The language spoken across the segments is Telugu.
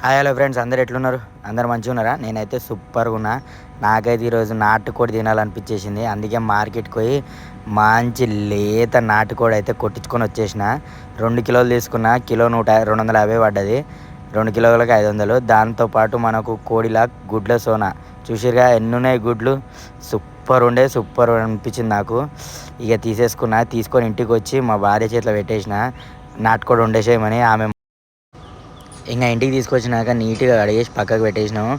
హాయ్ హలో ఫ్రెండ్స్, అందరు ఎట్లున్నారు? అందరు మంచిగా ఉన్నారా? నేనైతే సూపర్గా ఉన్నా. నాకైతే ఈరోజు నాటుకోడి తినాలనిపించేసింది. అందుకే మార్కెట్కి పోయి మంచి లేత నాటుకోడి అయితే కొట్టించుకొని వచ్చేసిన. 2 కిలోలు తీసుకున్న. కిలో 250 పడ్డది. 2 కిలోలకి 500. దాంతోపాటు మనకు కోడిలా గుడ్ల సోనా చూసిరుగా ఎన్ని ఉన్నాయి గుడ్లు. సూపర్ అనిపించింది నాకు. ఇక తీసుకొని ఇంటికి వచ్చి మా భార్య చేతిలో పెట్టేసిన. నాటుకోడి వండేసేయమని. ఆమె ఇంకా ఇంటికి తీసుకొచ్చినాక నీట్గా కడిగేసి పక్కకు పెట్టేసినాము.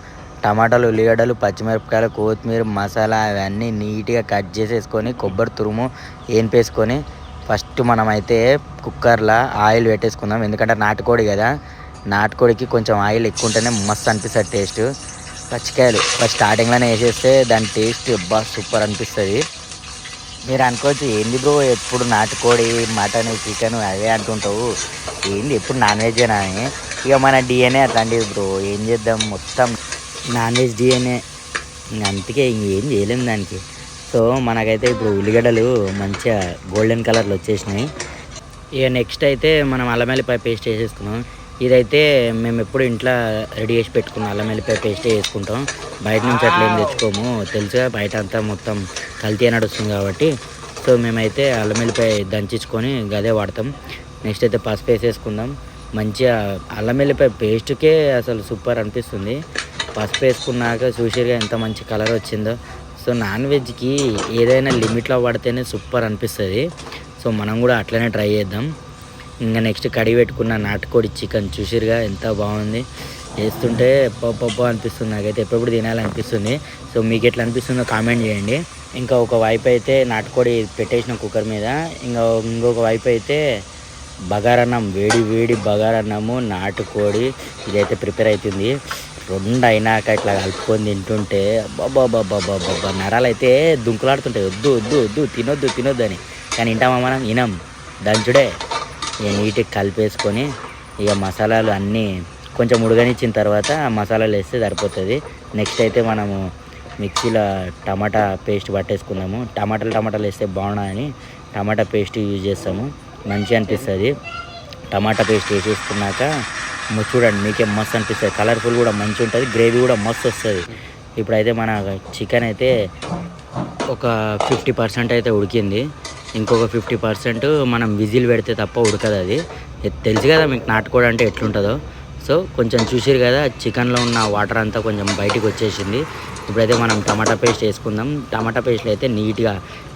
టమాటాలు, ఉల్లిగడ్డలు, పచ్చిమిరపకాయలు, కొత్తిమీర, మసాలా అవన్నీ నీట్గా కట్ చేసేసుకొని కొబ్బరి తురుము వేసుకొని ఫస్ట్ మనమైతే కుక్కర్లో ఆయిల్ పెట్టేసుకుందాం. ఎందుకంటే నాటుకోడి కదా, నాటుకోడికి కొంచెం ఆయిల్ ఎక్కువ ఉంటేనే మస్తు అనిపిస్తుంది టేస్ట్. పచ్చికాయలు ఫస్ట్ స్టార్టింగ్లోనే వేసేస్తే దాని టేస్ట్ సూపర్ అనిపిస్తుంది. మీరు అనుకోవచ్చు, ఏంది బ్రో ఎప్పుడు నాటుకోడి, మటన్, చికెన్ అవే అంటుంటావు, ఏంది ఎప్పుడు నాన్ వెజ్జేనా అని. ఇక మన డిఎన్ఏ అట్లాంటిది బ్రో, ఏం చేద్దాం, మొత్తం నాన్ వెజ్ డిఎన్ఏ. అందుకే ఇంకేం చేయలేము దానికి. సో మనకైతే ఇప్పుడు ఉల్లిగడ్డలు మంచిగా గోల్డెన్ కలర్లో వచ్చేసినాయి. ఇక నెక్స్ట్ అయితే మనం అల్లం వెల్లిపాయ పేస్ట్ వేసేసుకున్నాం. ఇదైతే మేము ఎప్పుడు ఇంట్లో రెడీ చేసి పెట్టుకున్నాం. అల్లం వెల్లిపాయ పేస్టే వేసుకుంటాం. బయట నుంచి అట్లా ఏం తెచ్చుకోము, తెలుసుగా బయట అంతా మొత్తం కల్తీ నడుస్తుంది కాబట్టి. సో మేమైతే అల్లం వెల్లిపాయ దంచుకొని గదే వాడతాం. నెక్స్ట్ అయితే పసుపు వేసేసుకుందాం. మంచిగా అల్లం వెల్లిపాయ పేస్ట్కే అసలు సూపర్ అనిపిస్తుంది. పసుపు వేసుకున్నాక చూసిరుగా ఎంత మంచి కలర్ వచ్చిందో. సో నాన్ వెజ్కి ఏదైనా లిమిట్లో పడితేనే సూపర్ అనిపిస్తుంది. సో మనం కూడా అట్లనే ట్రై చేద్దాం. ఇంకా నెక్స్ట్ కడిగి పెట్టుకున్న నాటుకోడి చికెన్ చూసిరుగా ఎంత బాగుంది. వేస్తుంటే పప్పు అనిపిస్తుంది. నాకైతే ఎప్పుడప్పుడు తినాలనిపిస్తుంది. సో మీకు ఎట్లా అనిపిస్తుందో కామెంట్ చేయండి. ఇంకా ఒక వైపు అయితే నాటుకోడి పెట్టేసిన కుక్కర్ మీద, ఇంకొక వైపు అయితే బగారన్నం, వేడి బగారన్నము, నాటుకోడి ఇదైతే ప్రిపేర్ అవుతుంది. 2 అయినాక ఇట్లా కలుపుకొని తింటుంటే బాబా నరాలు అయితే దుంకులాడుతుంటాయి. వద్దు తినొద్దు అని. కానీ వింటామా మనం? వినం. దంచుడే. ఇక నీట్గా కలిపేసుకొని ఇక మసాలాలు అన్నీ కొంచెం ఉడకనిచ్చిన తర్వాత మసాలాలు వేస్తే సరిపోతుంది. నెక్స్ట్ అయితే మనము మిక్సీలో టమాటా పేస్ట్ పట్టేసుకుందాము. టమాటాలు వేస్తే బాగున్నాయని టమాటా పేస్ట్ యూజ్ చేస్తాము. మంచిగా అనిపిస్తుంది. టమాటా పేస్ట్ వేసేసుకున్నాక చూడండి, మీకే మస్తు అనిపిస్తుంది. కలర్ఫుల్ కూడా మంచిగా ఉంటుంది, గ్రేవీ కూడా మస్తు వస్తుంది. ఇప్పుడైతే మన చికెన్ అయితే ఒక 50% అయితే ఉడికింది. ఇంకొక 50% మనం విజిల్ పెడితే తప్ప ఉడకదు. అది తెలుసు కదా మీకు నాటుకోడి అంటే ఎట్లుంటుందో. సో కొంచెం చూసిరు కదా, చికెన్లో ఉన్న వాటర్ అంతా కొంచెం బయటికి వచ్చేసింది. ఇప్పుడైతే మనం టమాటా పేస్ట్ వేసుకుందాం. టమాటా పేస్ట్లో అయితే నీట్గా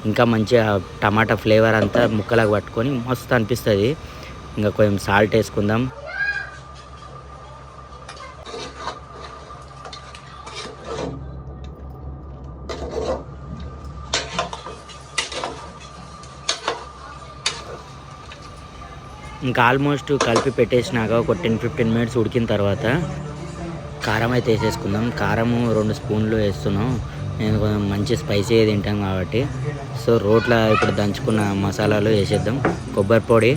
ఇంకా మంచిగా టమాటా ఫ్లేవర్ అంతా ముక్కలకు పట్టుకొని మస్తు అనిపిస్తుంది. ఇంకా కొంచెం సాల్ట్ వేసుకుందాం. ఇంకా ఆల్మోస్ట్ కలిపి పెట్టేసినాక ఒక 10-15 మినిట్స్ ఉడికిన తర్వాత కారం అయితే వేసేసుకుందాం. కారము 2 స్పూన్లు వేస్తున్నాం. నేను కొంచెం మంచి స్పైసీ తింటాం కాబట్టి. సో రోట్లో ఇప్పుడు దంచుకున్న మసాలాలు వేసేద్దాం. కొబ్బరి పొడి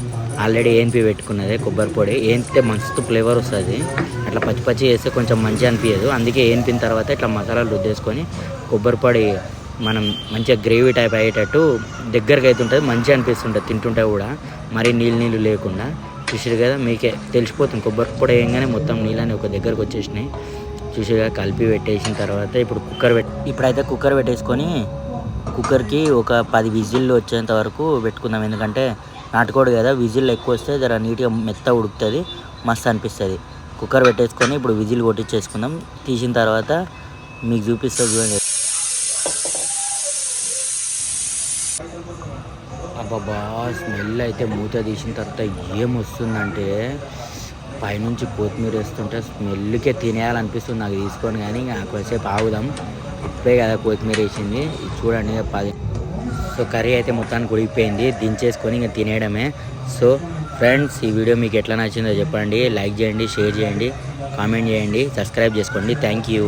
ఆల్రెడీ పెట్టుకున్నదే. కొబ్బరి పొడి వేస్తే మస్తు ఫ్లేవర్ వస్తుంది. అట్లా పచ్చి వేస్తే కొంచెం మంచిగా అనిపించదు. అందుకే వేపిన తర్వాత ఇట్లా మసాలాలు రుద్దేసుకొని కొబ్బరి పొడి మనం మంచిగా గ్రేవీ టైప్ అయ్యేటట్టు దగ్గరకి అయితే ఉంటుంది. మంచిగా అనిపిస్తుంటుంది తింటుంటే కూడా, మరీ నీళ్ళు లేకుండా. చూసిరు కదా, మీకే తెలిసిపోతుంది. కొబ్బరి పొడి వేయగానే మొత్తం నీళ్ళని ఒక దగ్గరకు వచ్చేసినాయి. చూసిగా కలిపి పెట్టేసిన తర్వాత ఇప్పుడైతే కుక్కర్ పెట్టేసుకొని కుక్కర్కి ఒక 10 విజిల్లు వచ్చేంత వరకు పెట్టుకుందాం. ఎందుకంటే నాటుకోడు కదా, విజిల్ ఎక్కువ వస్తే జర నీట్గా మెత్త ఉడుకుతుంది, మస్తు అనిపిస్తుంది. కుక్కర్ పెట్టేసుకొని ఇప్పుడు విజిల్ కొట్టించేసుకుందాం. తీసిన తర్వాత మీకు చూపిస్తుంది చూడండి. అబ్బాబా స్మెల్ అయితే మూత తీసిన తర్వాత ఏమొస్తుందంటే, పైనుంచి కొత్తిమీర వేస్తుంటే స్మెల్కే తినేయాలనిపిస్తుంది నాకు తీసుకొని. కానీ ఇంకా కొంచెంసేపు ఆగుదాం. ఇప్పుడే కదా కొత్తిమీర వేసింది, చూడండి 10. సో కర్రీ అయితే మొత్తానికి ఉడికిపోయింది. దించేసుకొని ఇంకా తినేయడమే. సో ఫ్రెండ్స్, ఈ వీడియో మీకు ఎట్లా నచ్చిందో చెప్పండి. లైక్ చేయండి, షేర్ చేయండి, కామెంట్ చేయండి, సబ్స్క్రైబ్ చేసుకోండి. Thank you.